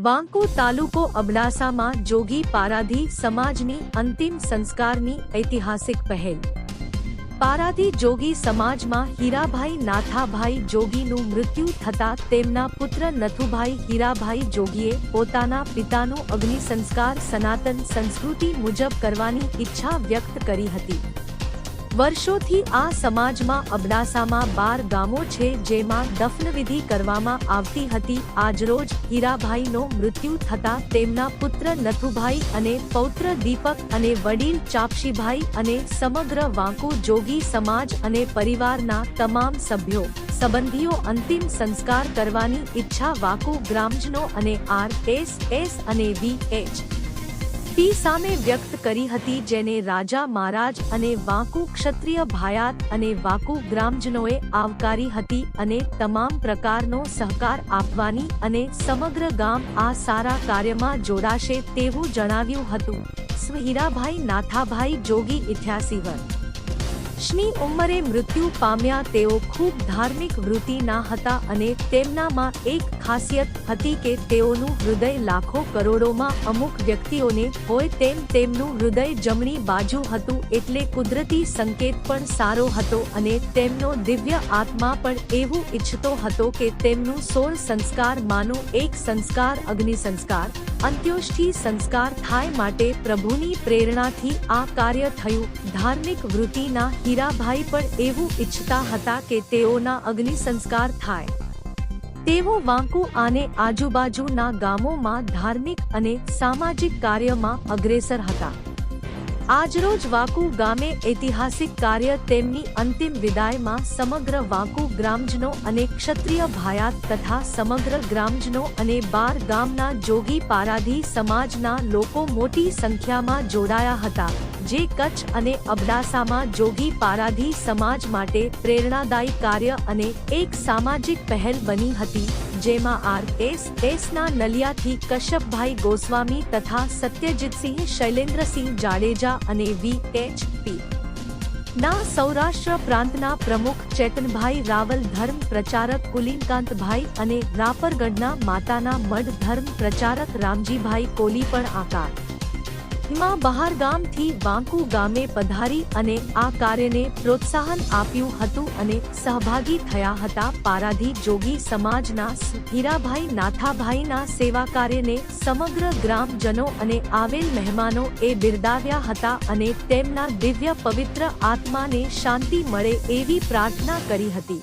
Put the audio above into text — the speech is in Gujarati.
વાંકુ તાલુકો અબડાસામાં જોગી પારાધી સમાજની અંતિમ સંસ્કારની ઐતિહાસિક પહેલ। પારાધી જોગી સમાજમાં હીરાભાઈ નાથાભાઈ જોગીનું મૃત્યુ થતાં તેમના પુત્ર નથુભાઈ હીરાભાઈ જોગીએ પોતાના પિતાનું અગ્નિ સંસ્કાર સનાતન સંસ્કૃતિ મુજબ કરવાની ઈચ્છા વ્યક્ત કરી હતી। વર્ષોથી આ સમાજમાં અબડાસામાં 12 ગામો છે જેમાં દફનવિધિ કરવામાં આવતી હતી। આજરોજ હીરાભાઈનો મૃત્યુ થતાં તેમના પુત્ર નથુભાઈ અને પૌત્ર દીપક અને વડીલ ચાપશીભાઈ અને સમગ્ર વાંકુ જોગી સમાજ અને પરિવારના તમામ સભ્યો સંબંધીઓ અંતિમ સંસ્કાર કરવાની ઈચ્છા વાંકુ ગ્રામજનો અને RSS અને VHP સામે વ્યક્ત કરી હતી, જેને રાજા મહારાજ અને વાંકુ ક્ષત્રિય ભાયાત અને વાંકુ ગ્રામજનોએ આવકારી હતી અને તમામ પ્રકારનો સહકાર આપવાની અને સમગ્ર ગામ આ સારા કાર્યમાં જોડાશે તેવું જણાવ્યું હતું। સ્વ હીરાભાઈ નાથાભાઈ જોગી 88 વર્ષની ઉંમરે મૃત્યુ પામ્યા। તેઓ ખૂબ ધાર્મિક વૃત્તિના હતા અને તેમનામાં એક ખાસિયત હતી કે તેઓનું હૃદય લાખો કરોડોમાં અમુક વ્યક્તિઓને હોય તેમ તેમનું હૃદય જમણી બાજુ હતું, એટલે કુદરતી સંકેત પણ સારો હતો અને તેમનો દિવ્ય આત્મા પણ એવું ઈચ્છતો હતો કે તેમનું 16 સંસ્કારમાંનો એક સંસ્કાર અગ્નિ સંસ્કાર અંત્યોષ્ઠિ સંસ્કાર થાય, માટે પ્રભુની પ્રેરણાથી આ કાર્ય થયું। ધાર્મિક વૃત્તિના હીરાભાઈ પણ એવું ઈચ્છતા હતા કે તેઓના અગ્નિ સંસ્કાર થાય। તેઓ વાંકુ અને આજુબાજુના ગામોમાં ધાર્મિક અને સામાજિક કાર્યમાં અગ્રેસર હતા। આજરોજ વાંકુ ગામે ઐતિહાસિક કાર્ય તેમની અંતિમ વિદાયમાં સમગ્ર વાંકુ ગ્રામજનો અને ક્ષત્રિય ભાયાત તથા સમગ્ર ગ્રામજનો અને 12 ગામના જોગી પારાધી સમાજના લોકો મોટી સંખ્યામાં જોડાયા હતા, જે કચ્છ અને અબડાસામાં જોગી પારાધી સમાજ માટે પ્રેરણાદાયી કાર્ય અને એક સામાજિક પહેલ બની હતી, જેમાં RSSના નલિયાથી કશ્યપભાઈ ગોસ્વામી તથા સત્યજીતસિંહ શૈલેન્દ્રસિંહ જાડેજા અને VHP ના સૌરાષ્ટ્ર પ્રાંતના પ્રમુખ ચેતનભાઈ રાવલ, ધર્મ પ્રચારક કુલીનકાંતભાઈ અને રાપરગઢના માતાના મઢ ધર્મ પ્રચારક રામજીભાઈ કોલી પણ આકાર માં બહારગામથી વાંકુ ગામે પધારી અને આ કાર્યને પ્રોત્સાહન આપ્યું હતું અને સહભાગી થયા હતા। પારાધી જોગી સમાજના હીરાભાઈ નાથાભાઈના સેવા કાર્યને સમગ્ર ગ્રામજનો અને આવેલ મહેમાનો એ બિરદાવ્યા હતા અને તેમના દિવ્ય પવિત્ર આત્માને શાંતિ મળે એવી પ્રાર્થના કરી હતી।